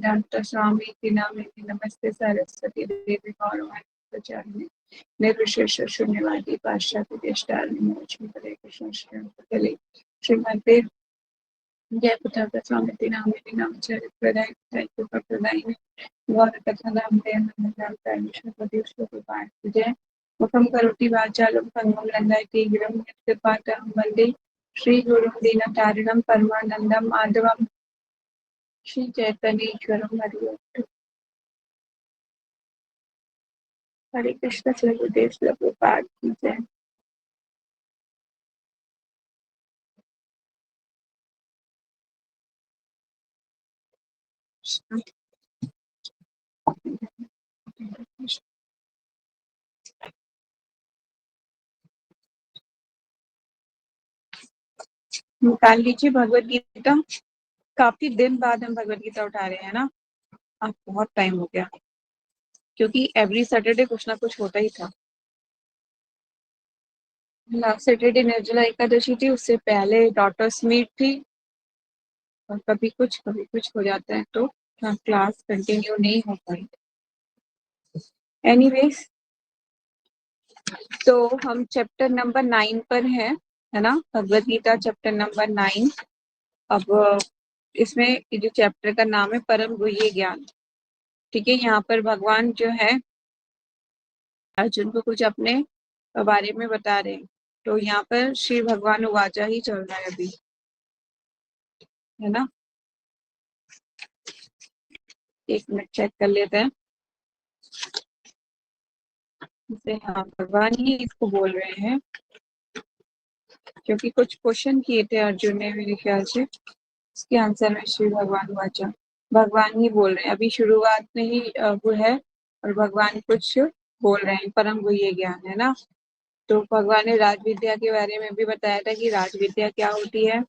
स्वामी नामे नमस्ते सरस्वती देवी गौरवाणी निर्विशेष शून्यवादी पाश्चात्य हरे कृष्ण श्रीमते जय पुत्र स्वामी नामे नामचर्य प्रदाय गौर कथा जय मुखम करोति वाचालं पंगुं लंघयति गिरिं यत्कृपातमहं वन्दे श्री गुरुं दीनतारिणं परमानन्दं माधवं श्री चैतन्येश्वरं हरे कृष्ण श्री गुरुदेव श्री प्रभुपाद की जय। निकाल लीजिए भगवत गीता। काफी दिन बाद हम भगवत गीता उठा रहे हैं ना, अब बहुत टाइम हो गया, क्योंकि एवरी सैटरडे कुछ ना कुछ होता ही था। लास्ट सैटरडे निर्जला एकादशी थी, उससे पहले डॉटर्स मीट थी, और कभी कुछ हो जाता है तो क्लास कंटिन्यू नहीं हो पाई। एनीवेज, तो हम चैप्टर नंबर 9 पर है ना, भगवत गीता चैप्टर नंबर 9। अब इसमें जो चैप्टर का नाम है परम गुह्य ज्ञान। ठीक है, यहाँ पर भगवान जो है अर्जुन को कुछ अपने बारे में बता रहे हैं। तो यहाँ पर श्री भगवान उवाचा ही चल रहा है अभी, है ना। एक मिनट चेक कर लेते हैं। हाँ, भगवान ही इसको बोल रहे हैं, क्योंकि कुछ क्वेश्चन किए थे अर्जुन ने मेरे ख्याल से, इसके आंसर में श्री भगवान उवाचा भगवान ही बोल रहे हैं। अभी शुरुआत में ही वो है, और भगवान कुछ बोल रहे हैं, परम गुह्य ज्ञान, है ना। तो भगवान ने राज विद्या के बारे में भी बताया था कि राज विद्या क्या होती है।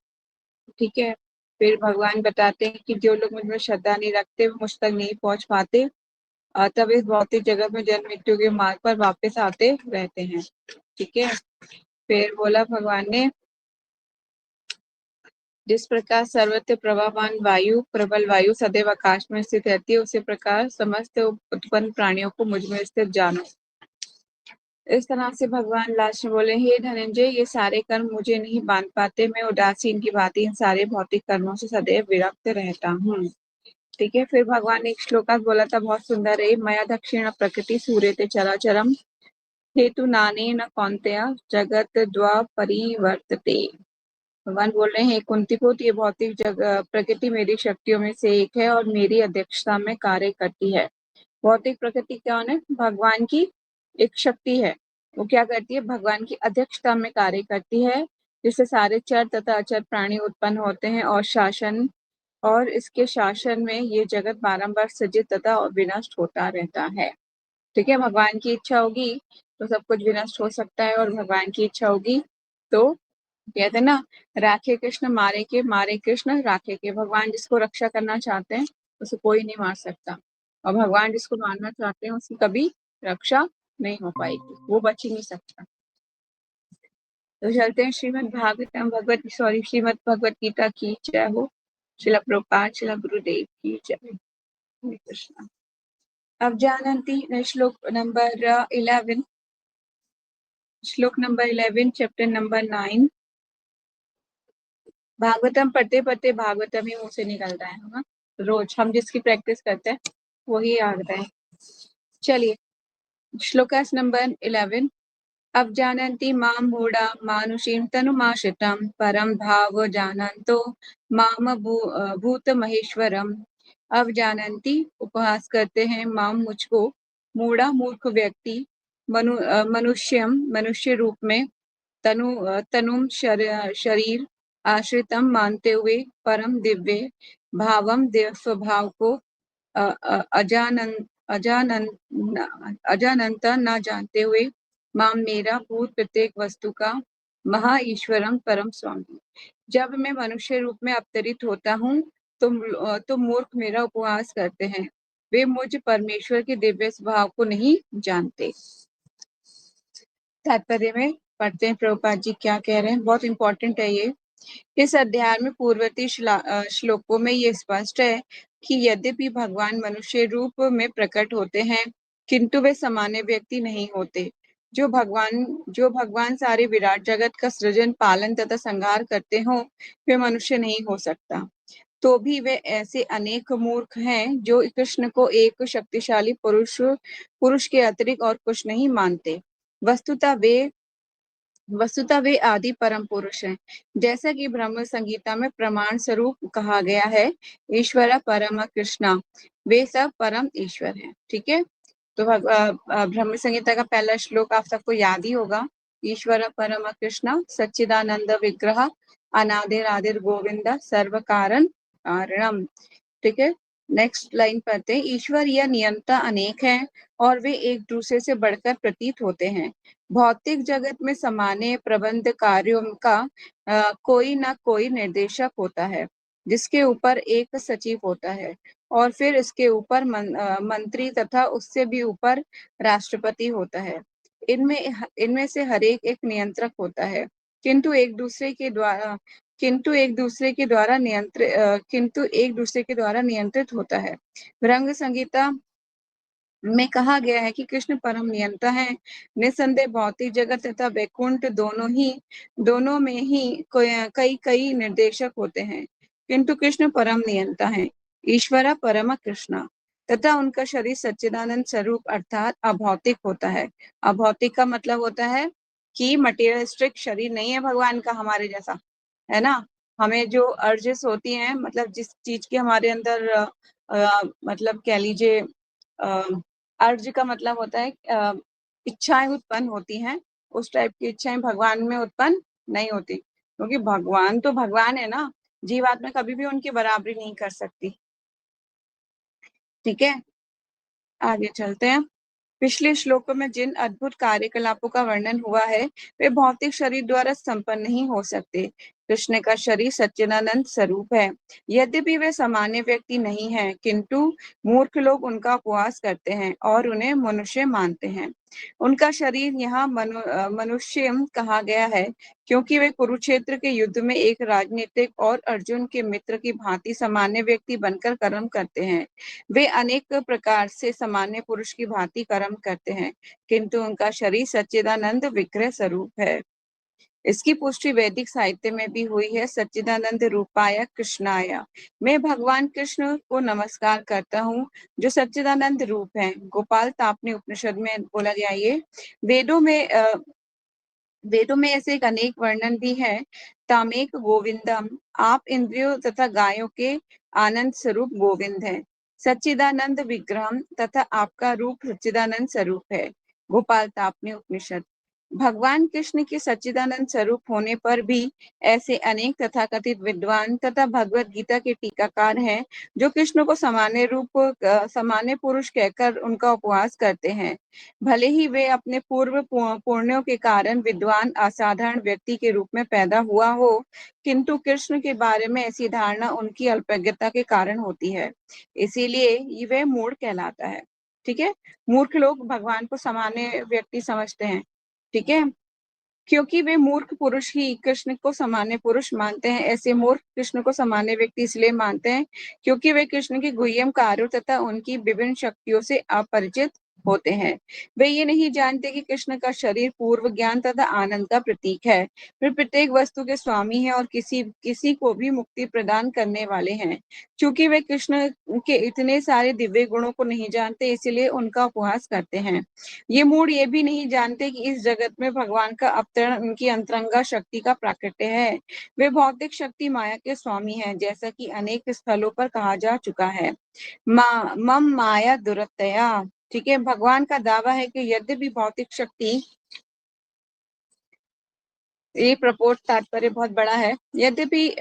ठीक है, फिर भगवान बताते हैं कि जो लोग मुझमें श्रद्धा नहीं रखते वो मुझ तक नहीं पहुंच पाते, तब इस भौतिक जगत में जन्म मृत्यु के मार्ग पर वापस आते रहते हैं। ठीक है, फिर बोला भगवान ने, जिस प्रकार सर्वत्र प्रवाहमान वायु प्रबल वायु सदैव आकाश में स्थित रहती है, उसी प्रकार समस्त उत्पन्न प्राणियों को मुझ में स्थित जानो। इस तरह से भगवान लास्ट में बोले, हे धनंजय, ये सारे कर्म मुझे नहीं बांध पाते, मैं उदासीन की भांति इन सारे भौतिक कर्मों से सदैव विरक्त रहता हूँ। ठीक है, फिर भगवान ने एक श्लोका बोला था, बहुत सुंदर है, मया दक्षिण प्रकृति सूर्यते चराचरम हेतु नाने न कौन्तेय जगत द्वा परिवर्तते। भगवान बोल रहे हैं, कुंती को, ये भौतिक जगह प्रकृति मेरी शक्तियों में से एक है और मेरी अध्यक्षता में कार्य करती है। भौतिक प्रकृति कौन है? भगवान की एक शक्ति है। वो क्या करती है? भगवान की अध्यक्षता में कार्य करती है, जिससे सारे चर तथा अचर प्राणी उत्पन्न होते हैं और इसके शासन में ये जगत बारंबार सृजित तथा विनष्ट होता रहता है। ठीक है, भगवान की इच्छा होगी तो सब कुछ विनष्ट हो सकता है, और भगवान की इच्छा होगी तो कहते हैं ना, राखे कृष्ण मारे कृष्ण राखे के। भगवान जिसको रक्षा करना चाहते हैं उसे कोई नहीं मार सकता, और भगवान जिसको मारना चाहते हैं उसकी कभी रक्षा नहीं हो पाएगी, वो बच ही नहीं सकता। तो चलते हैं श्रीमद् भगवत गीता की जय हो। श्रील प्रभुपाद श्रील गुरुदेव की जय। हरे कृष्ण। अब जानन्ति श्लोक नंबर 11, श्लोक नंबर 11 चैप्टर नंबर 9। भागवतम पढ़ते पढ़ते भागवतम ही मुंह से निकलता है ना, रोज हम जिसकी प्रैक्टिस करते हैं वही आता है। चलिए, श्लोकास नंबर 11। अब जानन्ति माम मूढ़ा मानुषीं तनुमाश्रितं परम भाव जानन्तो माम भूत महेश्वरम। अब जानन्ति उपहास करते हैं, माम मुझको, मूढ़ा मूर्ख व्यक्ति, मनुष्य रूप में, तनुम शरीर, आश्रितम मानते हुए, परम दिव्य भावम दिव्य स्वभाव को, अजानंत न जानते हुए, माम मेरा भूत प्रत्येक वस्तु का, महा ईश्वरम परम स्वामी। जब मैं मनुष्य रूप में अवतरित होता हूँ तो मूर्ख मेरा उपहास करते हैं, वे मुझ परमेश्वर के दिव्य स्वभाव को नहीं जानते। तात्पर्य में पढ़ते हैं प्रभुपाद जी क्या कह रहे हैं, बहुत इंपॉर्टेंट है ये। इस अध्याय में पूर्ववर्ती श्लोकों में ये स्पष्ट है, कि यद्यपि भगवान मनुष्य रूप में प्रकट होते हैं, किंतु वे सामान्य व्यक्ति नहीं होते। जो भगवान सारे विराट जगत का सृजन, पालन तथा संहार करते हों, वे मनुष्य नहीं हो सकता। तो भी वे ऐसे अनेक मूर्ख हैं जो कृष्ण को एक शक्तिशाली पुरुष के अतिरिक्त और कुछ नहीं मानते। वस्तुतः वे आदि परम पुरुष हैं। जैसा कि ब्रह्म संगीता में प्रमाण स्वरूप कहा गया है, ईश्वर परम कृष्णा, वे सब परम ईश्वर हैं। ठीक है, तो ब्रह्म संगीता का पहला श्लोक आप सबको याद ही होगा। ईश्वर परम कृष्ण सच्चिदानंद विग्रह अनादिर आदिर गोविंद सर्व कारण कारणम। ठीक है, नेक्स्ट लाइन पढ़ते हैं। ईश्वर या नियंता अनेक हैं और वे एक दूसरे से बढ़कर प्रतीत होते हैं। भौतिक जगत में सामान्य प्रबंध कार्यों का कोई ना कोई निर्देशक होता है, जिसके ऊपर एक सचिव होता है और फिर इसके ऊपर मंत्री तथा उससे भी ऊपर राष्ट्रपति होता है। इनमें से हर एक नियंत्रक होता है, किंतु एक दूसरे के द्वारा नियंत्रित होता है। रंग संगीता में कहा गया है कि कृष्ण परम नियंता है। निसंदेह भौतिक जगत तथा वैकुंठ दोनों में ही कई कई निर्देशक होते हैं, किंतु कृष्ण परम नियंता है। ईश्वर परम कृष्ण तथा उनका शरीर सच्चिदानंद स्वरूप अर्थात अभौतिक होता है। अभौतिक का मतलब होता है कि मटेरियलिस्टिक शरीर नहीं है भगवान का हमारे जैसा, है ना। हमें जो अर्जेस होती हैं, मतलब जिस चीज की हमारे अंदर मतलब कह लीजिए अर्ज का मतलब होता है इच्छाएं उत्पन्न होती हैं, उस टाइप की इच्छाएं भगवान में उत्पन्न नहीं होती, क्योंकि भगवान तो भगवान है ना, जीवात्मा कभी भी उनकी बराबरी नहीं कर सकती। ठीक है, आगे चलते हैं। पिछले श्लोकों में जिन अद्भुत कार्यकलापों का वर्णन हुआ है, वे भौतिक शरीर द्वारा संपन्न नहीं हो सकते। कृष्ण का शरीर सच्चिदानंद स्वरूप है। यद्यपि वे सामान्य व्यक्ति नहीं हैं, किंतु मूर्ख लोग उनका उपवास करते हैं और उन्हें मनुष्य मानते हैं। उनका शरीर यहाँ मनुष्य कहा गया है, क्योंकि वे कुरुक्षेत्र के युद्ध में एक राजनीतिक और अर्जुन के मित्र की भांति सामान्य व्यक्ति बनकर कर्म करते हैं। वे अनेक प्रकार से सामान्य पुरुष की भांति कर्म करते हैं, किंतु उनका शरीर सच्चिदानंद विग्रह स्वरूप है। इसकी पुष्टि वैदिक साहित्य में भी हुई है। सच्चिदानंद रूपाय कृष्णाय, मैं भगवान कृष्ण को नमस्कार करता हूँ जो सच्चिदानंद रूप है। गोपाल तापनी उपनिषद में बोला गया ये। वेदों में ऐसे एक अनेक वर्णन भी है। तामेक गोविंदम, आप इंद्रियों तथा गायों के आनंद स्वरूप गोविंद है। सच्चिदानंद विग्रहम, तथा आपका रूप सच्चिदानंद स्वरूप है। गोपाल तापनी उपनिषद। भगवान कृष्ण के सच्चिदानंद स्वरूप होने पर भी ऐसे अनेक तथाकथित विद्वान तथा भगवत गीता के टीकाकार हैं जो कृष्ण को सामान्य पुरुष कहकर उनका उपवास करते हैं। भले ही वे अपने पूर्व पुण्यों के कारण विद्वान असाधारण व्यक्ति के रूप में पैदा हुआ हो, किंतु कृष्ण के बारे में ऐसी धारणा उनकी अल्पज्ञता के कारण होती है, इसीलिए वह मूढ़ कहलाता है। ठीक है, मूर्ख लोग भगवान को सामान्य व्यक्ति समझते हैं। ठीक है, क्योंकि वे मूर्ख पुरुष ही कृष्ण को सामान्य पुरुष मानते हैं। ऐसे मूर्ख कृष्ण को सामान्य व्यक्ति इसलिए मानते हैं क्योंकि वे कृष्ण के गुह्यम कार्यों तथा उनकी विभिन्न शक्तियों से अपरिचित होते हैं। वे ये नहीं जानते कि कृष्ण का शरीर पूर्व ज्ञान तथा आनंद का प्रतीक है। वे प्रत्येक वस्तु के स्वामी हैं और किसी को भी मुक्ति प्रदान करने वाले हैं। चूंकि वे कृष्ण के इतने सारे दिव्य गुणों को नहीं जानते, इसलिए उनका उपहास करते हैं। ये मूढ़ ये भी नहीं जानते कि इस जगत में भगवान का अवतरण उनकी अंतरंगा शक्ति का प्राकट्य है। वे भौतिक शक्ति माया के स्वामी हैं, जैसा कि अनेक स्थलों पर कहा जा चुका है। मम माया दुरतया। ठीक है, भगवान का दावा है कि यद्यपि भौतिक शक्ति, ये प्रपोज तात्पर्य बहुत बड़ा है। यद्यपि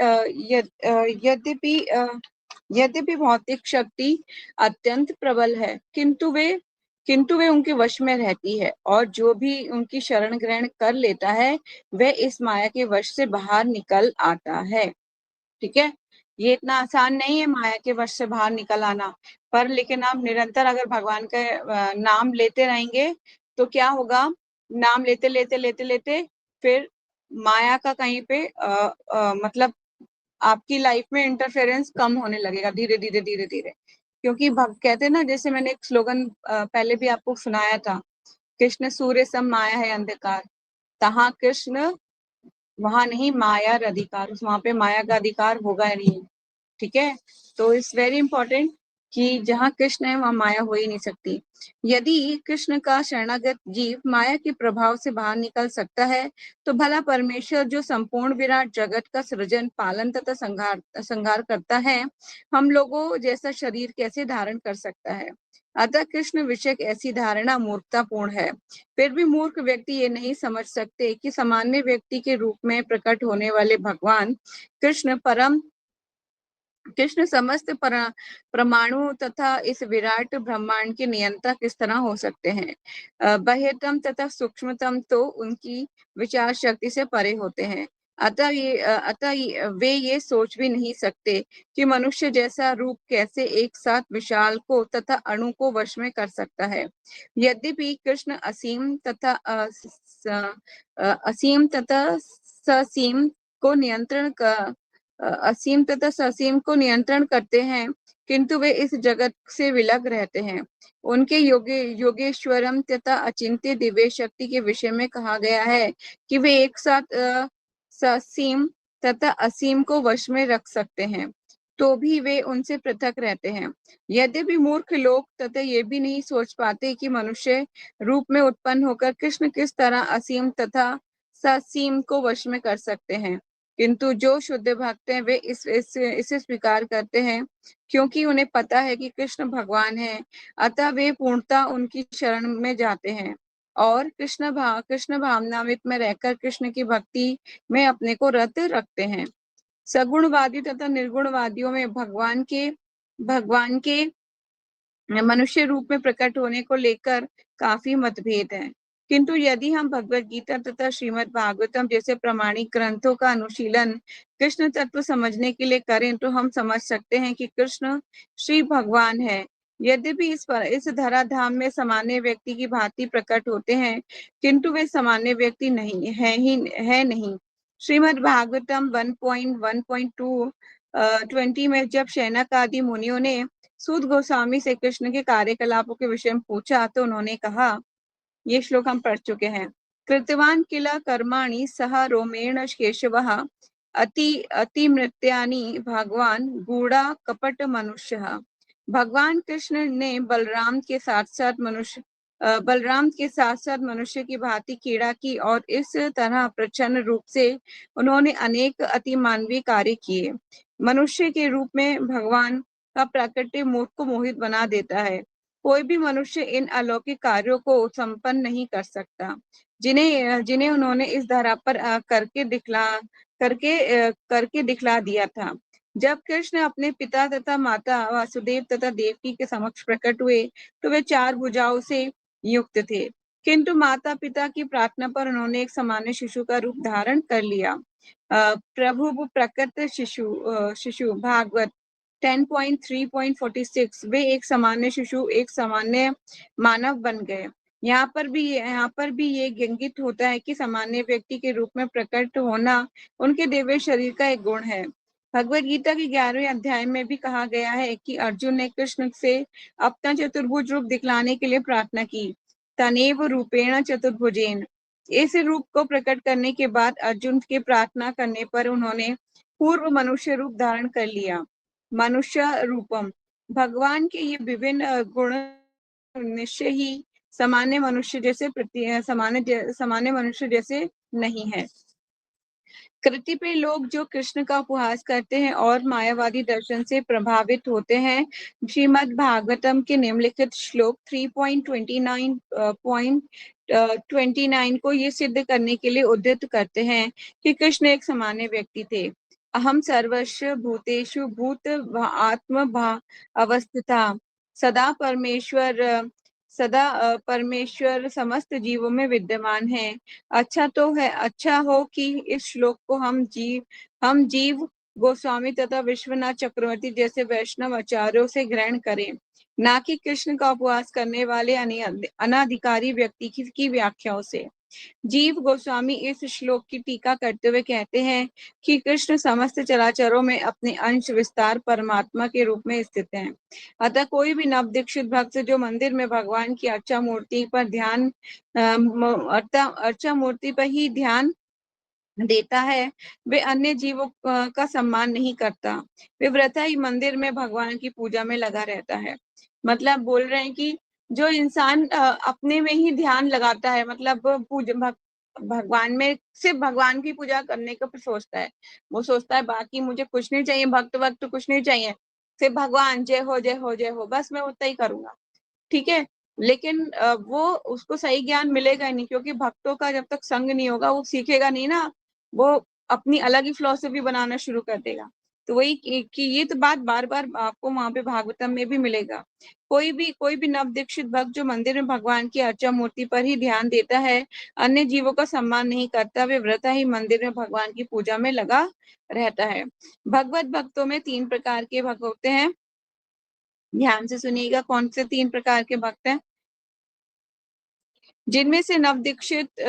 भौतिक शक्ति अत्यंत प्रबल है, किंतु वे उनके वश में रहती है, और जो भी उनकी शरण ग्रहण कर लेता है वह इस माया के वश से बाहर निकल आता है। ठीक है, ये इतना आसान नहीं है माया के वश से बाहर निकल आना, पर लेकिन आप निरंतर अगर भगवान का नाम लेते रहेंगे तो क्या होगा, नाम लेते लेते लेते लेते फिर माया का कहीं पे मतलब आपकी लाइफ में इंटरफेरेंस कम होने लगेगा धीरे धीरे धीरे धीरे। क्योंकि कहते हैं ना, जैसे मैंने एक स्लोगन पहले भी आपको सुनाया था, कृष्ण सूर्य सम माया है अंधकार, तहाँ कृष्ण वहां नहीं माया अधिकार, वहां पे माया का अधिकार होगा ही नहीं। ठीक है, तो इट्स वेरी इंपॉर्टेंट कि जहाँ कृष्ण है वहां माया हो ही नहीं सकती। यदि कृष्ण का शरणागत जीव माया के प्रभाव से बाहर निकल सकता है, तो भला परमेश्वर जो संपूर्ण विराट जगत का सृजन, पालन तथा संहार करता है, हम लोगों जैसा शरीर कैसे धारण कर सकता है। अतः कृष्ण विषय ऐसी धारणा मूर्खतापूर्ण है। फिर भी मूर्ख व्यक्ति ये नहीं समझ सकते कि सामान्य व्यक्ति के रूप में प्रकट होने वाले भगवान कृष्ण समस्त परमाणु तथा इस विराट ब्रह्मांड के नियंता किस तरह हो सकते हैं। बाह्यतम तथा सूक्ष्मतम तो उनकी विचार शक्ति से परे होते हैं। अतः वे ये सोच भी नहीं सकते कि मनुष्य जैसा रूप कैसे एक साथ विशाल को तथा अणु को वश में कर सकता है। यद्यपि कृष्ण असीम तथा ससीम को नियंत्रण असीम तथा ससीम को नियंत्रण करते हैं, किंतु वे इस जगत से विलग रहते हैं। उनके योगेश्वरम तथा अचिंत्य दिव्य शक्ति के विषय में कहा गया है कि वे एक साथ ससीम तथा असीम को वश में रख सकते हैं, तो भी वे उनसे पृथक रहते हैं। यद्यपि मूर्ख लोग तथा ये भी नहीं सोच पाते कि मनुष्य रूप में उत्पन्न होकर कृष्ण किस तरह असीम तथा ससीम को वश में कर सकते हैं, किंतु जो शुद्ध भक्त हैं वे इसे स्वीकार करते हैं, क्योंकि उन्हें पता है कि कृष्ण भगवान है। अतः वे पूर्णतः उनकी शरण में जाते हैं और कृष्ण भावनामृत में रहकर कृष्ण की भक्ति में अपने को रत रखते हैं। सगुणवादी तथा निर्गुणवादियों में भगवान के मनुष्य रूप में प्रकट होने को लेकर काफी मतभेद है, किंतु यदि हम भगवत गीता तथा श्रीमद् भागवतम जैसे प्रामाणिक ग्रंथों का अनुशीलन कृष्ण तत्व समझने के लिए करें, तो हम समझ सकते हैं कि कृष्ण श्री भगवान है। यद्यपि इस धराधाम में सामान्य व्यक्ति की भांति प्रकट होते हैं, किंतु वे सामान्य व्यक्ति नहीं। श्रीमद् भागवतम 1.1.2 20 में जब शैनक आदि मुनियों ने सूत गोस्वामी से कृष्ण के कार्यकलापों के विषय में पूछा, तो उन्होंने कहा, ये श्लोक हम पढ़ चुके हैं, कृतवान किल कर्माणि सह रोमेण केशवः अति मृत्यानि भगवान गूढ़ा कपट मनुष्य। भगवान कृष्ण ने बलराम के साथ साथ मनुष्य की भांति क्रीड़ा की और इस तरह प्रचंड रूप से उन्होंने अनेक अति मानवीय कार्य किए। मनुष्य के रूप में भगवान का प्राकट्य मूर्ख को मोहित बना देता है। कोई भी मनुष्य इन अलौकिक कार्यों को संपन्न नहीं कर सकता, जिन्हें उन्होंने इस धरा पर करके दिखला दिया था। जब कृष्ण अपने पिता तथा माता वासुदेव तथा देवकी के समक्ष प्रकट हुए, तो वे 4 भुजाओं से युक्त थे, किंतु माता पिता की प्रार्थना पर उन्होंने एक सामान्य शिशु का रूप धारण कर लिया। प्रभु प्रकट शिशु भागवत 10.3.46 वे एक सामान्य शिशु, एक सामान्य मानव बन गए। यहाँ पर भी ये इंगित होता है कि सामान्य व्यक्ति के रूप में प्रकट होना उनके दिव्य शरीर का एक गुण है। भगवत गीता के 11वें अध्याय में भी कहा गया है कि अर्जुन ने कृष्ण से अपना चतुर्भुज रूप दिखलाने के लिए प्रार्थना की, तनेव रूपेण चतुर्भुजेन। इस रूप को प्रकट करने के बाद अर्जुन के प्रार्थना करने पर उन्होंने पूर्व मनुष्य रूप धारण कर लिया, मनुष्य रूपम। भगवान के ये विभिन्न गुण निश्चय ही सामान्य मनुष्य जैसे नहीं है। कृति लोग जो कृष्ण का उपहास करते हैं और मायावादी दर्शन से प्रभावित होते हैं, श्रीमद् भागवतम के निम्नलिखित श्लोक 3.29 को ये सिद्ध करने के लिए उद्धृत करते हैं कि कृष्ण एक सामान्य व्यक्ति थे। अहम सर्वस्व भूतेषु भूत आत्म अवस्थिता परमेश्वर समस्त जीवों में विद्यमान है। अच्छा हो कि इस श्लोक को हम जीव गोस्वामी तथा विश्वनाथ चक्रवर्ती जैसे वैष्णव आचार्यों से ग्रहण करें। ना कि कृष्ण का उपवास करने वाले अनाधिकारी व्यक्ति की व्याख्याओं से। जीव गोस्वामी इस श्लोक की टीका करते हुए कहते हैं कि कृष्ण समस्त चराचरों में अपने अंश विस्तार परमात्मा के रूप में स्थित हैं। अतः कोई भी नवदीक्षित भक्त जो मंदिर में भगवान की अर्चा मूर्ति पर ध्यान अर्चा मूर्ति पर ही ध्यान देता है, वे अन्य जीवों का सम्मान नहीं करता। वे वृथा ही मंदिर में भगवान की पूजा में लगा रहता है। मतलब बोल रहे हैं कि जो इंसान अपने में ही ध्यान लगाता है, मतलब भगवान में सिर्फ भगवान की पूजा करने का सोचता है। वो सोचता है बाकी मुझे कुछ नहीं चाहिए, भक्त वक्त कुछ नहीं चाहिए, सिर्फ भगवान जय हो जय हो जय हो, बस मैं उतना ही करूंगा। ठीक है, लेकिन वो उसको सही ज्ञान मिलेगा ही नहीं, क्योंकि भक्तों का जब तक संग नहीं होगा वो सीखेगा नहीं ना, वो अपनी अलग ही फिलॉसफी बनाना शुरू कर देगा। तो वही कि ये तो बात बार बार आपको वहां पे भागवतम में भी मिलेगा। कोई भी नवदीक्षित भक्त जो मंदिर में भगवान की अर्चा मूर्ति पर ही ध्यान देता है, अन्य जीवों का सम्मान नहीं करता, वे व्रता ही मंदिर में भगवान की पूजा में लगा रहता है। भगवत भक्तों में 3 प्रकार के भक्त होते हैं। ध्यान से सुनिएगा कौन से 3 प्रकार के भक्त हैं। जिनमें से नवदीक्षित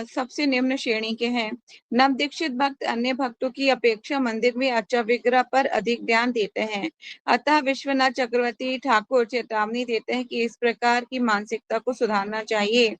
सबसे निम्न श्रेणी के हैं। नवदीक्षित भक्त अन्य भक्तों की अपेक्षा मंदिर में अर्चा विग्रह पर अधिक ध्यान देते हैं। अतः विश्वनाथ चक्रवर्ती ठाकुर चेतावनी देते हैं कि इस प्रकार की मानसिकता को सुधारना चाहिए।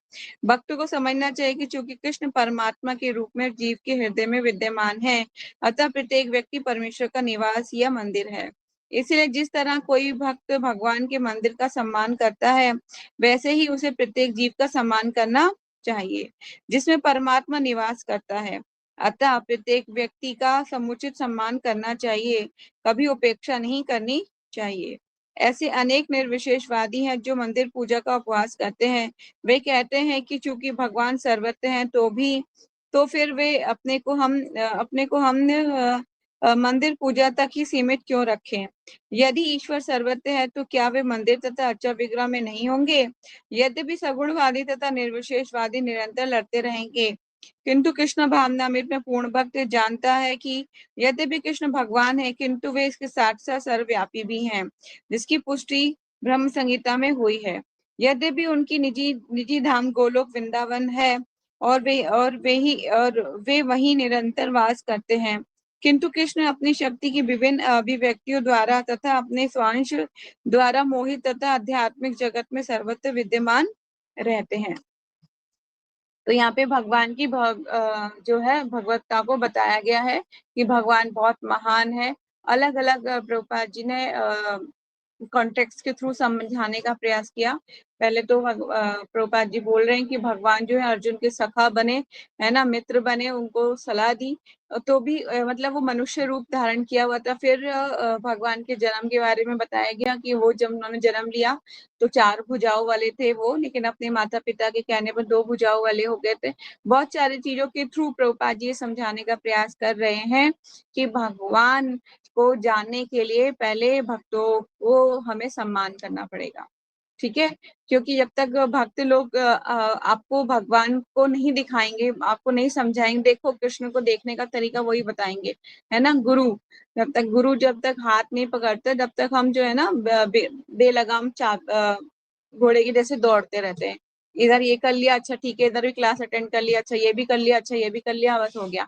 भक्तों को समझना चाहिए कि चूंकि कृष्ण परमात्मा के रूप में जीव के हृदय में विद्यमान है, अतः प्रत्येक व्यक्ति परमेश्वर का निवास या मंदिर है। इसलिए जिस तरह कोई भक्त भगवान के मंदिर का सम्मान करता है, वैसे ही उसे प्रत्येक जीव का सम्मान करना चाहिए जिसमें परमात्मा निवास करता है। अतः प्रत्येक व्यक्ति का समुचित सम्मान करना चाहिए, कभी उपेक्षा नहीं करनी चाहिए। ऐसे अनेक निर्विशेषवादी हैं जो मंदिर पूजा का उपवास करते हैं। वे कहते हैं कि चूंकि भगवान सर्वत्र हैं तो फिर वे अपने को हम मंदिर पूजा तक ही सीमित क्यों रखें। यदि ईश्वर सर्वत्र है तो क्या वे मंदिर तथा अर्चा विग्रह में नहीं होंगे। यद्यपि सगुणवादी तथा निर्विशेषवादी निरंतर लड़ते रहेंगे, किंतु कृष्ण भावनामृत में पूर्ण भक्त जानता है कि यद्यपि कृष्ण भगवान है, किंतु वे इसके साथ साथ सर्वव्यापी भी हैं, जिसकी पुष्टि ब्रह्म संहिता में हुई है। यद्यपि उनकी निजी निजी धाम गोलोक वृंदावन है और वे वही निरंतर वास करते हैं, किंतु कृष्ण अपनी शक्ति की विभिन्न अभिव्यक्तियों द्वारा तथा अपने स्वांश द्वारा मोहित तथा आध्यात्मिक जगत में सर्वत्र विद्यमान रहते हैं। तो यहाँ पे भगवान की जो है भगवत्ता को बताया गया है कि भगवान बहुत महान है। अलग अलग प्रभुपाद जी ने कॉन्टेक्स्ट के थ्रू समझाने का प्रयास किया। पहले तो प्रभुपाद जी बोल रहे हैं कि भगवान जो है अर्जुन के सखा बने, है ना, मित्र बने, उनको सलाह दी, तो भी मतलब वो मनुष्य रूप धारण किया हुआ था। फिर भगवान के जन्म के बारे में बताया गया कि वो जब उन्होंने जन्म लिया तो 4 भुजाओं वाले थे वो, लेकिन अपने माता पिता के कहने पर 2 भुजाओं वाले हो गए थे। बहुत सारी चीजों के थ्रू प्रभुपाद जी समझाने का प्रयास कर रहे हैं कि भगवान को जानने के लिए पहले भक्तों को हमें सम्मान करना पड़ेगा। ठीक है, क्योंकि जब तक भक्त लोग आपको भगवान को नहीं दिखाएंगे, आपको नहीं समझाएंगे, देखो कृष्ण को देखने का तरीका वही बताएंगे, है ना। गुरु जब तक हाथ नहीं पकड़ते तब तक हम जो है ना बेलगाम घोड़े की जैसे दौड़ते रहते हैं। इधर ये कर लिया, अच्छा ठीक है, इधर भी क्लास अटेंड कर लिया, अच्छा ये भी कर लिया, अच्छा ये भी कर लिया, बस हो गया,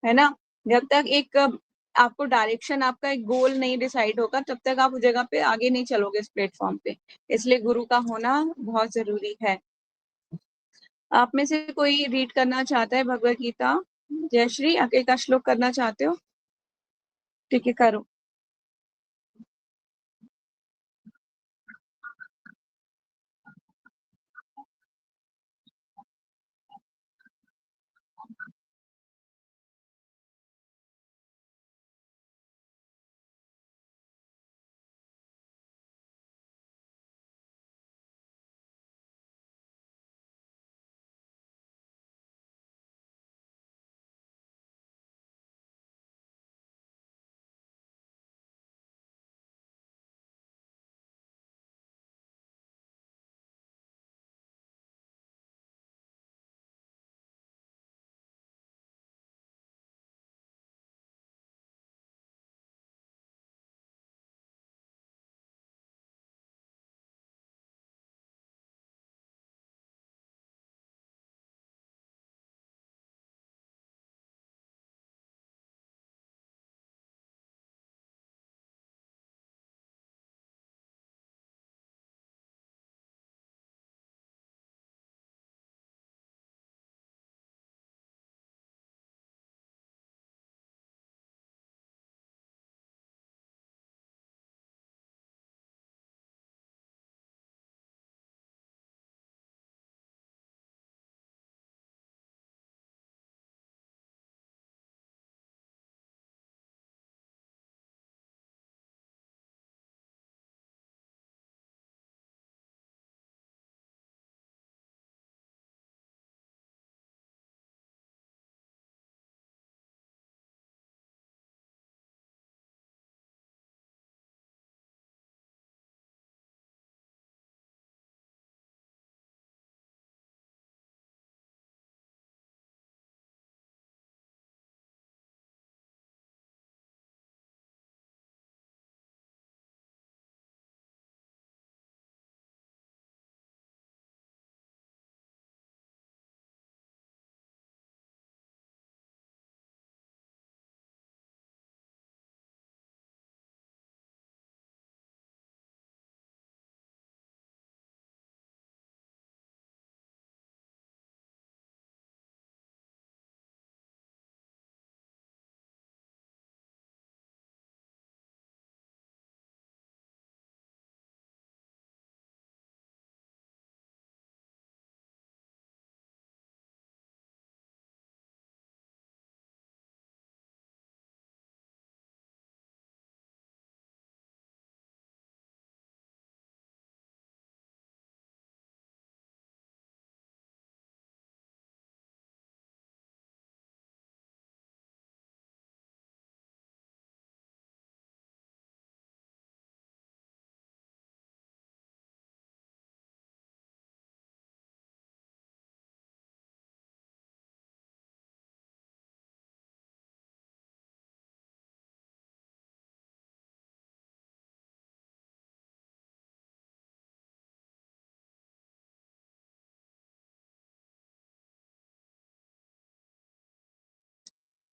है ना। जब तक एक आपको डायरेक्शन, आपका एक गोल नहीं डिसाइड होगा, तब तक आप उस जगह पे आगे नहीं चलोगे इस प्लेटफॉर्म पे। इसलिए गुरु का होना बहुत जरूरी है। आप में से कोई रीड करना चाहता है भगवत गीता? जयश्री, आगे का श्लोक करना चाहते हो? ठीक है, करो।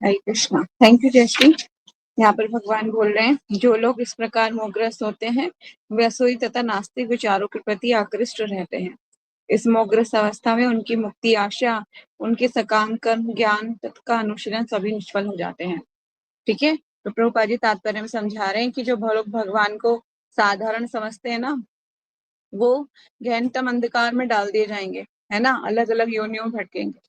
हरे कृष्णा। Thank you Jayashree. यहाँ पर भगवान बोल रहे हैं, जो लोग इस प्रकार मोहग्रस्त होते हैं वे असुरी तथा नास्तिक विचारों के प्रति आकृष्ट रहते हैं। इस मोहग्रस्त अवस्था में उनकी मुक्ति आशा, उनके सकाम कर्म, ज्ञान तथा अनुशीलन सभी निष्फल हो जाते हैं। ठीक है, तो प्रभुपाद जी तात्पर्य में समझा रहे हैं कि जो लोग भगवान को साधारण समझते हैं ना, वो गहनतम अंधकार में डाल दिए जाएंगे, है ना, अलग अलग योनियों में भटकेंगे।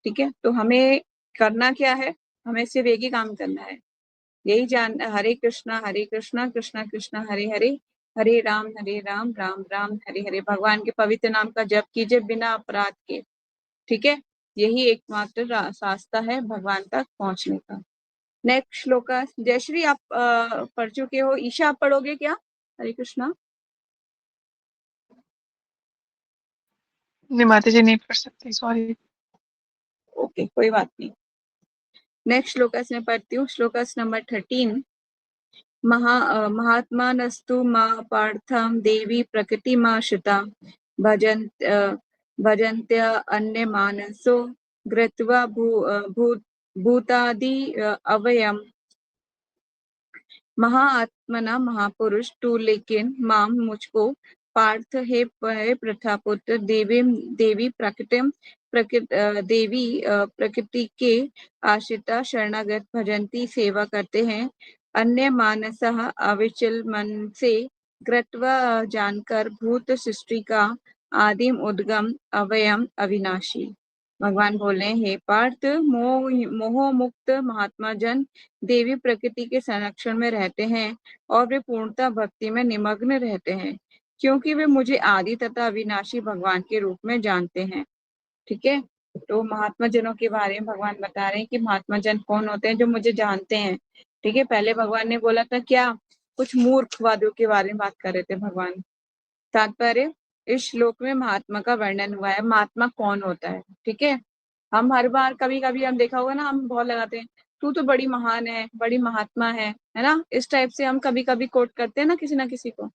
ठीक है, तो हमें करना क्या है, हमें सिर्फ एक ही काम करना है, यही जान, हरे कृष्णा कृष्णा कृष्णा हरे हरे, हरे राम राम राम हरे हरे। भगवान के पवित्र नाम का जप कीजिए बिना अपराध के। ठीक है, यही एकमात्र रास्ता है भगवान तक पहुंचने का। नेक्स्ट श्लोक, जयश्री आप पढ़ चुके हो, ईशा आप पढ़ोगे क्या? हरे कृष्णा। नहीं माता जी, नहीं पढ़ सकती, सॉरी। ओके, कोई बात नहीं। नेक्स्ट श्लोकस में पढ़ती हूँ, श्लोकस नंबर 13। महात्मानस्तु मा पार्थं देवी प्रकृतिमाश्रिता भजन्त्य अन्यमानसो कृत्वा भूतादि अवयम्। महाआत्मना महापुरुष तू, लेकिन माम मुझको पार्थ हे प्रथापुत्र देवी प्रकृति के आश्रिता शरणागत भजंती सेवा करते हैं। अन्य मानसः अविचल मन से कृत्वा जानकर भूत सृष्टि का आदिम उद्गम अवयम अविनाशी। भगवान बोले, हे पार्थ, मोह मुक्त महात्मा जन देवी प्रकृति के संरक्षण में रहते हैं और वे पूर्णता भक्ति में निमग्न रहते हैं, क्योंकि वे मुझे आदि तथा अविनाशी भगवान के रूप में जानते हैं। ठीक है, तो महात्मा जनों के बारे में भगवान बता रहे हैं कि महात्मा जन कौन होते हैं, जो मुझे जानते हैं। ठीक है, पहले भगवान ने बोला था क्या, कुछ मूर्खवादियों के बारे में बात कर रहे थे भगवान। तात्पर्य, इस श्लोक में महात्मा का वर्णन हुआ है, महात्मा कौन होता है। ठीक है, हम हर बार कभी कभी हम देखा होगा ना, हम बहुत लगाते हैं, तू तो बड़ी महान है, बड़ी महात्मा है ना, इस टाइप से हम कभी कभी कोट करते हैं ना किसी को।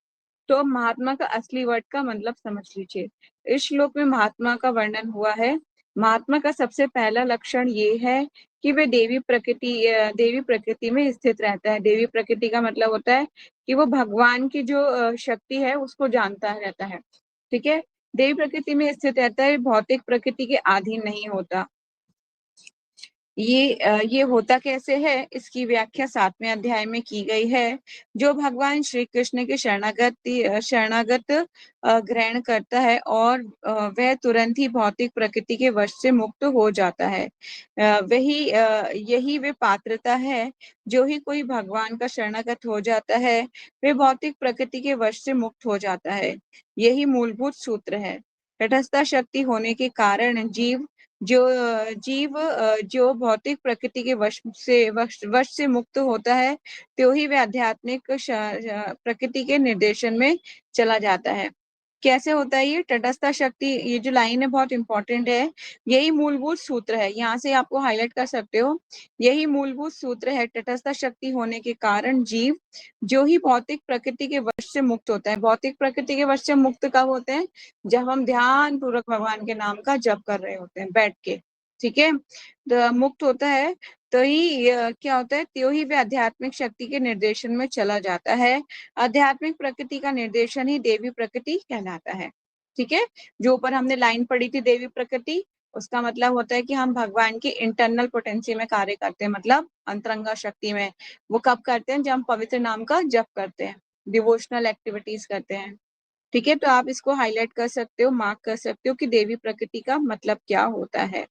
तो महात्मा का असली वर्ड का मतलब समझ लीजिए। इस श्लोक में महात्मा का वर्णन हुआ है। महात्मा का सबसे पहला लक्षण ये है कि वे देवी प्रकृति में स्थित रहता है। देवी प्रकृति का मतलब होता है कि वो भगवान की जो शक्ति है उसको जानता रहता है। ठीक है, देवी प्रकृति में स्थित रहता है, भौतिक प्रकृति के अधीन नहीं होता। ये होता कैसे है, इसकी व्याख्या 7वें अध्याय में की गई है। जो भगवान श्री कृष्ण के शरणागत ग्रहण करता है और वह तुरंत ही भौतिक प्रकृति के वश से मुक्त हो जाता है। यही वे पात्रता है। जो ही कोई भगवान का शरणागत हो जाता है, वे भौतिक प्रकृति के वश से मुक्त हो जाता है। यही मूलभूत सूत्र है। तटस्थ शक्ति होने के कारण जो भौतिक प्रकृति के वश से मुक्त होता है, तो ही वह आध्यात्मिक प्रकृति के निर्देशन में चला जाता है। कैसे होता है ये तटस्थ शक्ति, ये जो लाइन है बहुत इंपॉर्टेंट है। यही मूलभूत सूत्र है, यहाँ से आपको हाईलाइट कर सकते हो। यही मूलभूत सूत्र है, तटस्थ शक्ति होने के कारण जीव जो ही भौतिक प्रकृति के वश से मुक्त होता है। भौतिक प्रकृति के वश से मुक्त कब होते हैं, जब हम ध्यान पूर्वक भगवान के नाम का जप कर रहे होते हैं बैठ के। ठीक है, तो मुक्त होता है, तो ही क्या होता है, त्यो ही वे आध्यात्मिक शक्ति के निर्देशन में चला जाता है। आध्यात्मिक प्रकृति का निर्देशन ही देवी प्रकृति कहलाता है। ठीक है, जो ऊपर हमने लाइन पढ़ी थी देवी प्रकृति, उसका मतलब होता है कि हम भगवान की इंटरनल पोटेंसी में कार्य करते हैं, मतलब अंतरंगा शक्ति में। वो कब करते हैं, जब हम पवित्र नाम का जप करते हैं, डिवोशनल एक्टिविटीज करते हैं। ठीक है, तो आप इसको हाईलाइट कर सकते हो, मार्क कर सकते हो कि देवी प्रकृति का मतलब क्या होता है।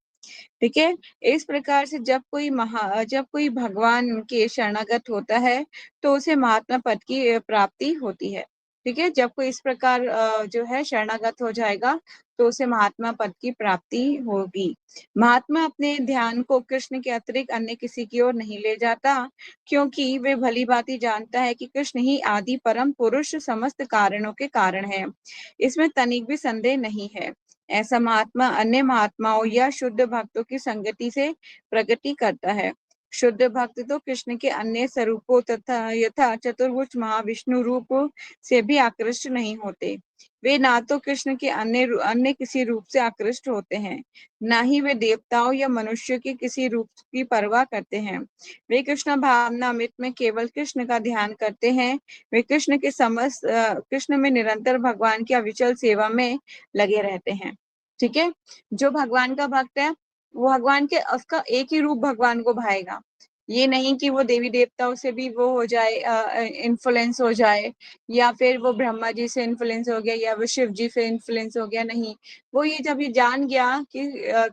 ठीक है, इस प्रकार से जब कोई भगवान के शरणागत होता है, तो उसे महात्मा पद की प्राप्ति होती है। ठीक है, जब कोई इस प्रकार जो है शरणागत हो जाएगा, तो उसे महात्मा पद की प्राप्ति होगी। महात्मा अपने ध्यान को कृष्ण के अतिरिक्त अन्य किसी की ओर नहीं ले जाता, क्योंकि वे भली भांति जानता है कि कृष्ण ही आदि परम पुरुष समस्त कारणों के कारण है। इसमें तनिक भी संदेह नहीं है। ऐसा महात्मा अन्य महात्माओं या शुद्ध भक्तों की संगति से प्रगति करता है। शुद्ध भक्त तो कृष्ण के अन्य स्वरूपों तथा यथा चतुर्भुज महाविष्णु रूप से भी आकृष्ट नहीं होते। वे ना तो कृष्ण के अन्य किसी रूप से आकृष्ट होते हैं, ना ही वे देवताओं या मनुष्य के किसी रूप की परवाह करते हैं। वे कृष्ण भावनामृत में केवल कृष्ण का ध्यान करते हैं। वे कृष्ण में निरंतर भगवान की अविचल सेवा में लगे रहते हैं। ठीक है, जो भगवान का भक्त है वो भगवान के उसका एक ही रूप भगवान को भाएगा। ये नहीं कि वो देवी देवताओं से भी वो हो जाए, इन्फ्लुएंस हो जाए, या फिर वो ब्रह्मा जी से इन्फ्लुएंस हो गया, या वो शिव जी से इन्फ्लुएंस हो गया। नहीं, वो ये जब ये जान गया कि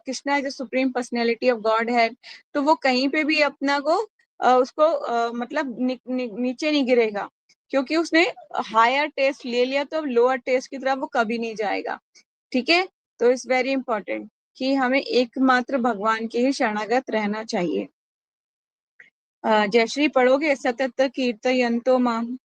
Krishna is supreme personality of God है, तो वो कहीं पे भी अपना को उसको मतलब नीचे नहीं गिरेगा, क्योंकि उसने हायर टेस्ट ले लिया तो अब लोअर टेस्ट की तरफ वो कभी नहीं जाएगा। ठीक है, तो इट्स वेरी इंपॉर्टेंट कि हमें एकमात्र भगवान के ही शरणागत रहना चाहिए। जयश्री पढ़ोगे, सतत कीर्तयन्तो माम।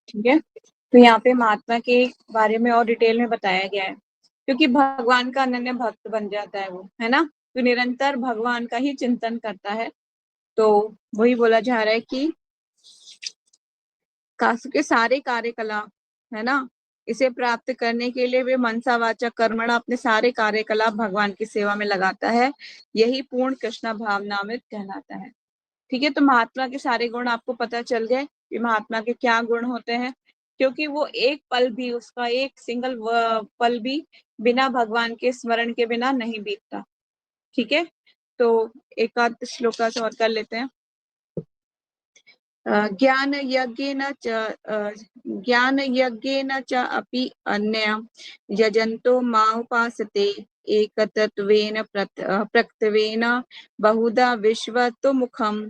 ठीक है, तो यहाँ पे महात्मा के बारे में और डिटेल में बताया गया है, क्योंकि भगवान का अनन्य भक्त बन जाता है वो, है ना, तो निरंतर भगवान का ही चिंतन करता है। तो वही बोला जा रहा है कि कासु के सारे कार्यकलाप, है ना, इसे प्राप्त करने के लिए वे मनसा वाचा कर्मणा अपने सारे कार्यकलाप भगवान की सेवा में लगाता है। यही पूर्ण कृष्ण भावनामृत कहलाता है। ठीक है, तो महात्मा के सारे गुण आपको पता चल गए कि महात्मा के क्या गुण होते हैं। क्योंकि वो एक पल भी, उसका एक सिंगल पल भी बिना भगवान के स्मरण के बिना नहीं बीतता। ठीक है, तो एक आध श्लोका से और कर लेते हैं। ज्ञान यज्ञेन च अपि अन्य यजन्तो मामुपासते एकतत्वेन प्रत्यवेन बहुधा विश्वतोमुखम्।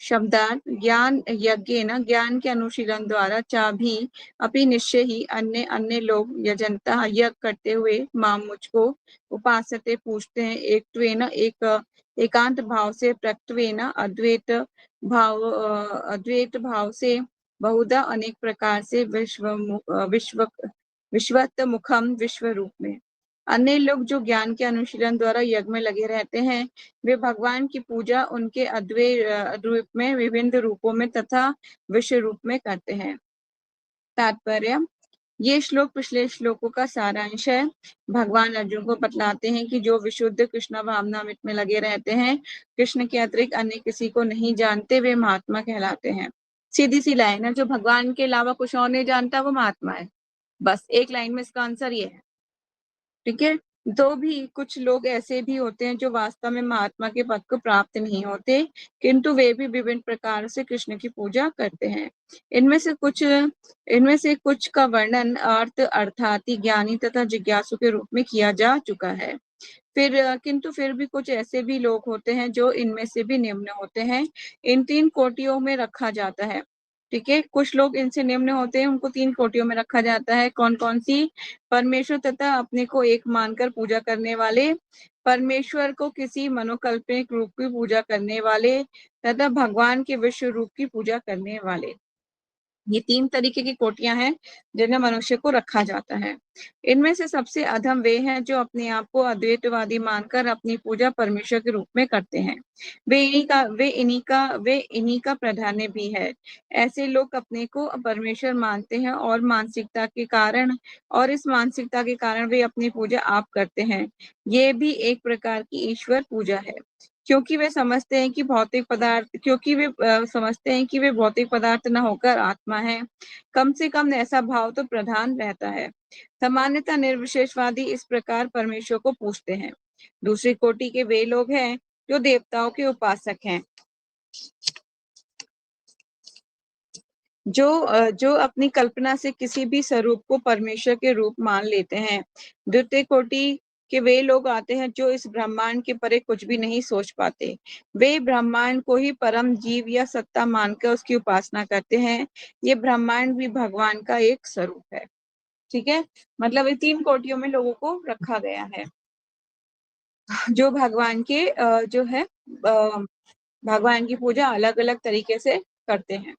शब्दार्थ ज्ञान यज्ञ न, ज्ञान के अनुशीलन द्वारा चाभी अपनी निश्चय ही अन्य अन्य लोग यजंता यज्ञ करते हुए माम मुझको उपासते पूछते हैं एक एकांत भाव से प्रक्तवेन अद्वैत भाव से बहुधा अनेक प्रकार से विश्वत मुखम विश्व रूप में। अन्य लोग जो ज्ञान के अनुशीलन द्वारा यज्ञ में लगे रहते हैं, वे भगवान की पूजा उनके अद्वैत रूप में विभिन्न रूपों में तथा विश्व रूप में करते हैं। तात्पर्य, ये श्लोक पिछले श्लोकों का सारांश है। भगवान अर्जुन को बतलाते हैं कि जो विशुद्ध कृष्ण भावनामृत में लगे रहते हैं, कृष्ण के अतिरिक्त अन्य किसी को नहीं जानते, वे महात्मा कहलाते हैं। सीधी सी लाइन है, जो भगवान के अलावा कुछ और नहीं जानता वो महात्मा है। बस एक लाइन में इसका आंसर ये है। ठीक है, तो भी कुछ लोग ऐसे भी होते हैं जो वास्तव में महात्मा के पद को प्राप्त नहीं होते, किंतु वे भी विभिन्न प्रकार से कृष्ण की पूजा करते हैं। इनमें से कुछ का वर्णन अर्थात ज्ञानी तथा जिज्ञासु के रूप में किया जा चुका है। किंतु फिर भी कुछ ऐसे भी लोग होते हैं जो इनमें से भी निम्न होते हैं। इन 3 कोटियों में रखा जाता है। ठीक है, कुछ लोग इनसे निम्न होते हैं, उनको 3 कोटियों में रखा जाता है। कौन कौन सी? परमेश्वर तथा अपने को एक मानकर पूजा करने वाले, परमेश्वर को किसी मनोकल्पनिक रूप की पूजा करने वाले तथा भगवान के विश्व रूप की पूजा करने वाले। ये 3 तरीके की कोटियां हैं जिनमें मनुष्य को रखा जाता है। इनमें से सबसे अधम वे हैं जो अपने आप को अद्वैतवादी मानकर अपनी पूजा परमेश्वर के रूप में करते हैं। वे इन्हीं का प्राधान्य भी है। ऐसे लोग अपने को परमेश्वर मानते हैं और इस मानसिकता के कारण वे अपनी पूजा आप करते हैं। ये भी एक प्रकार की ईश्वर पूजा है, क्योंकि वे समझते हैं कि वे भौतिक पदार्थ न होकर आत्मा है। कम से कम ऐसा भाव तो प्रधान रहता है। सामान्यतः निर्विशेषवादी इस प्रकार परमेश्वर को पूछते हैं। दूसरी कोटि के वे लोग हैं जो देवताओं के उपासक हैं, जो अपनी कल्पना से किसी भी स्वरूप को परमेश्वर के रूप मान लेते हैं। द्वितीय कोटि के वे लोग आते हैं जो इस ब्रह्मांड के परे कुछ भी नहीं सोच पाते। वे ब्रह्मांड को ही परम जीव या सत्ता मानकर उसकी उपासना करते हैं। ये ब्रह्मांड भी भगवान का एक स्वरूप है। ठीक है, मतलब ये 3 कोटियों में लोगों को रखा गया है, जो भगवान की पूजा अलग अलग तरीके से करते हैं।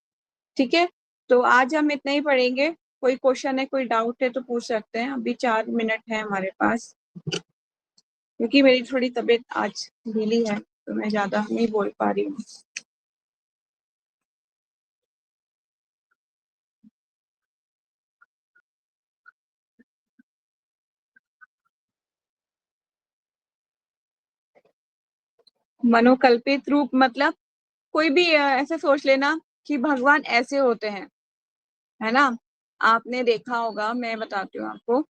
ठीक है, तो आज हम इतना ही पढ़ेंगे। कोई क्वेश्चन है, कोई डाउट है तो पूछ सकते हैं। अभी 4 मिनट है हमारे पास, क्योंकि मेरी थोड़ी तबीयत आज ढीली है तो मैं ज्यादा नहीं बोल पा रही हूँ। मनोकल्पित रूप मतलब कोई भी ऐसे सोच लेना कि भगवान ऐसे होते हैं, है ना। आपने देखा होगा, मैं बताती हूँ आपको।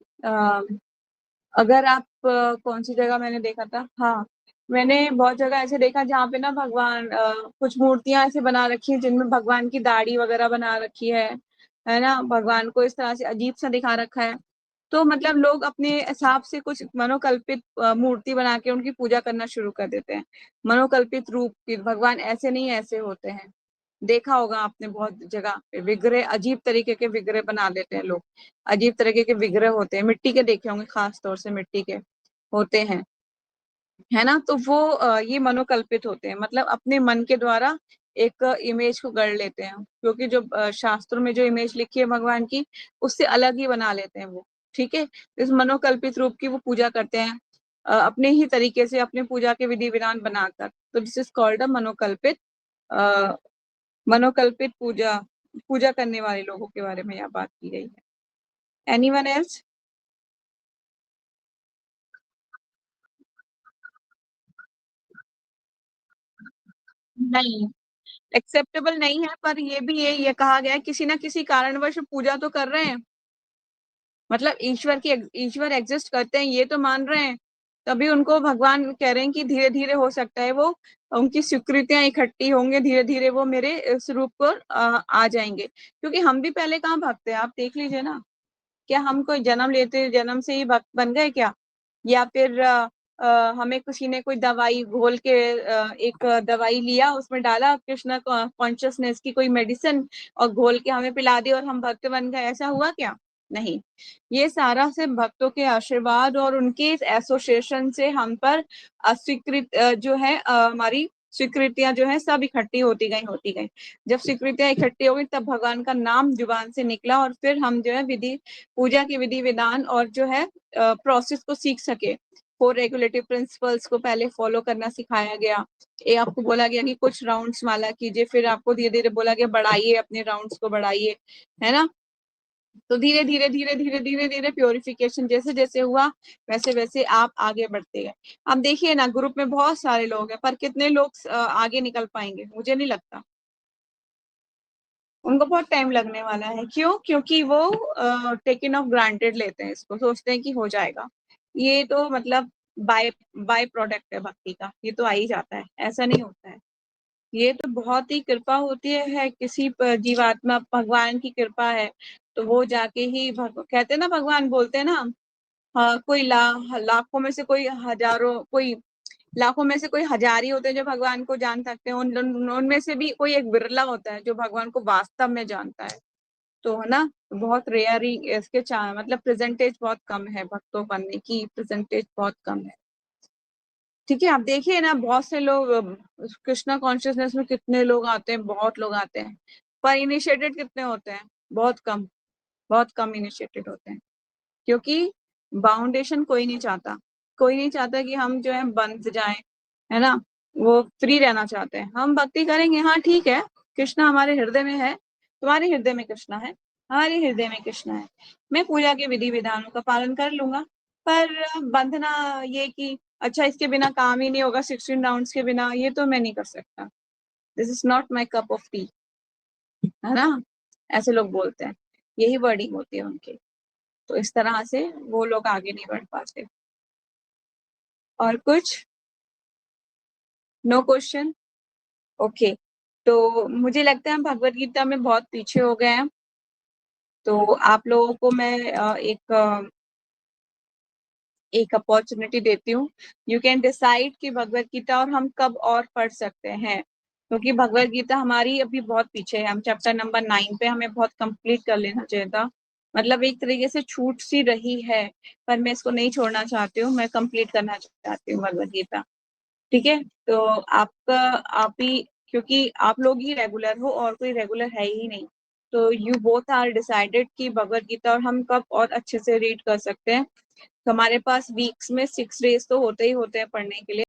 अगर आप कौन सी जगह मैंने देखा था, हाँ, मैंने बहुत जगह ऐसे देखा जहाँ पे ना भगवान कुछ मूर्तियां ऐसे बना रखी है जिनमें भगवान की दाढ़ी वगैरह बना रखी है ना। भगवान को इस तरह से अजीब सा दिखा रखा है। तो मतलब लोग अपने हिसाब से कुछ मनोकल्पित मूर्ति बना के उनकी पूजा करना शुरू कर देते हैं। मनोकल्पित रूप की भगवान ऐसे नहीं ऐसे होते हैं। देखा होगा आपने बहुत जगह पे विग्रह, अजीब तरीके के विग्रह बना देते हैं लोग। अजीब तरीके के विग्रह होते हैं, मिट्टी के देखे होंगे, खास तौर से मिट्टी के होते हैं, है ना। तो वो ये मनोकल्पित होते हैं, मतलब अपने मन के द्वारा एक इमेज को गढ़ लेते हैं, क्योंकि जो शास्त्रों में जो इमेज लिखी है भगवान की, उससे अलग ही बना लेते हैं वो। ठीक है, इस मनोकल्पित रूप की वो पूजा करते हैं अपने ही तरीके से, अपने पूजा के विधि विधान बनाकर। तो दिस इज कॉल्ड अ मनोकल्पित पूजा। पूजा करने वाले लोगों के बारे में यहाँ बात की गई है। Anyone else? नहीं, एक्सेप्टेबल नहीं है, पर ये कहा गया है किसी ना किसी कारणवश पूजा तो कर रहे हैं, मतलब ईश्वर एग्जिस्ट करते हैं ये तो मान रहे हैं, तभी उनको भगवान कह रहे हैं कि धीरे धीरे हो सकता है वो उनकी स्वीकृतियां इकट्ठी होंगे, धीरे धीरे वो मेरे स्वरूप को आ जाएंगे। क्योंकि हम भी पहले कहाँ भक्त थे, आप देख लीजिए ना, क्या हम कोई जन्म लेते जन्म से ही भक्त बन गए क्या? या फिर हमें किसी ने कोई दवाई घोल के एक दवाई लिया, उसमें डाला कृष्ण कॉन्शियसनेस की कोई मेडिसिन और घोल के हमें पिला दी और हम भक्त बन गए, ऐसा हुआ क्या? नहीं। ये सारा से भक्तों के आशीर्वाद और उनके एसोसिएशन से हम पर अस्वीकृत जो है हमारी स्वीकृतियां जो है सब इकट्ठी होती गई। जब स्वीकृतियां इकट्ठी हो गई तब भगवान का नाम जुबान से निकला और फिर हम जो है पूजा के विधि विधान और जो है प्रोसेस को सीख सके। 4 रेगुलेटिव प्रिंसिपल्स को पहले फॉलो करना सिखाया गया। ये आपको बोला गया कि कुछ राउंड्स माला कीजिए, फिर आपको धीरे धीरे बोला गया बढ़ाइए, अपने राउंड्स को बढ़ाइए, है ना। तो धीरे धीरे धीरे धीरे धीरे धीरे प्योरिफिकेशन जैसे जैसे हुआ वैसे वैसे आप आगे बढ़ते गए। अब देखिए ना, ग्रुप में बहुत सारे लोग हैं, पर कितने लोग आगे निकल पाएंगे? मुझे नहीं लगता, उनको बहुत टाइम लगने वाला है। क्यों? क्योंकि वो टेकन ऑफ ग्रांटेड लेते हैं, इसको सोचते हैं कि हो जाएगा। ये तो मतलब बाय बाय प्रोडक्ट है भक्ति का, ये तो आ ही जाता है, ऐसा नहीं होता है। ये तो बहुत ही कृपा होती है किसी पर जीवात्मा, भगवान की कृपा है तो वो जाके ही कहते हैं ना, भगवान बोलते हैं ना, हाँ, कोई लाखों में से कोई हजारों, कोई लाखों में से कोई हजार ही होते हैं जो भगवान को जान सकते हैं, उनमें से भी कोई एक बिरला होता है जो भगवान को वास्तव में जानता है। तो है ना, बहुत रेयर ही इसके मतलब प्रेजेंटेज बहुत कम है, भक्तों बनने की प्रेजेंटेज बहुत कम है। ठीक है, आप देखिए ना, बहुत से लोग कृष्णा कॉन्शियसनेस में कितने लोग आते हैं, बहुत लोग आते हैं, पर इनिशिएटेड कितने होते हैं? बहुत कम इनिशिएटेड होते हैं। क्योंकि बाउंडेशन कोई नहीं चाहता कि हम जो है बंध जाएं, है ना। वो फ्री रहना चाहते हैं। हम भक्ति करेंगे, हाँ ठीक है, कृष्णा हमारे हृदय में है, तुम्हारे हृदय में कृष्णा है, हमारे हृदय में कृष्णा है, मैं पूजा के विधि विधानों का पालन कर लूंगा। पर बंधना ये कि अच्छा इसके बिना काम ही नहीं होगा, 16 राउंड्स के बिना, ये तो मैं नहीं कर सकता, this is not my cup of T, है ना, ऐसे लोग बोलते हैं, यही वर्डिंग होती है उनकी। तो इस तरह से वो लोग आगे नहीं बढ़ पाते। और कुछ? No question? ओके। तो मुझे लगता है हम भगवत गीता में बहुत पीछे हो गए हैं, तो आप लोगों को मैं एक अपॉर्चुनिटी देती हूँ। यू कैन डिसाइड कि भगवत गीता और हम कब और पढ़ सकते हैं, क्योंकि भगवत गीता हमारी अभी बहुत पीछे है। हम चैप्टर नंबर 9 पे हमें बहुत कंप्लीट कर लेना चाहिए था, मतलब एक तरीके से छूट सी रही है, पर मैं इसको नहीं छोड़ना चाहती हूँ, मैं कंप्लीट करना चाहती हूँ भगवत गीता। ठीक है, तो आपका आप ही, क्योंकि आप लोग ही रेगुलर हो और कोई रेगुलर है ही नहीं, तो यू बोथ आर डिसाइडेड कि भगवत गीता और हम कब और अच्छे से रीड कर सकते हैं। तो हमारे पास वीक्स में 6 डेज तो होते ही होते हैं पढ़ने के लिए।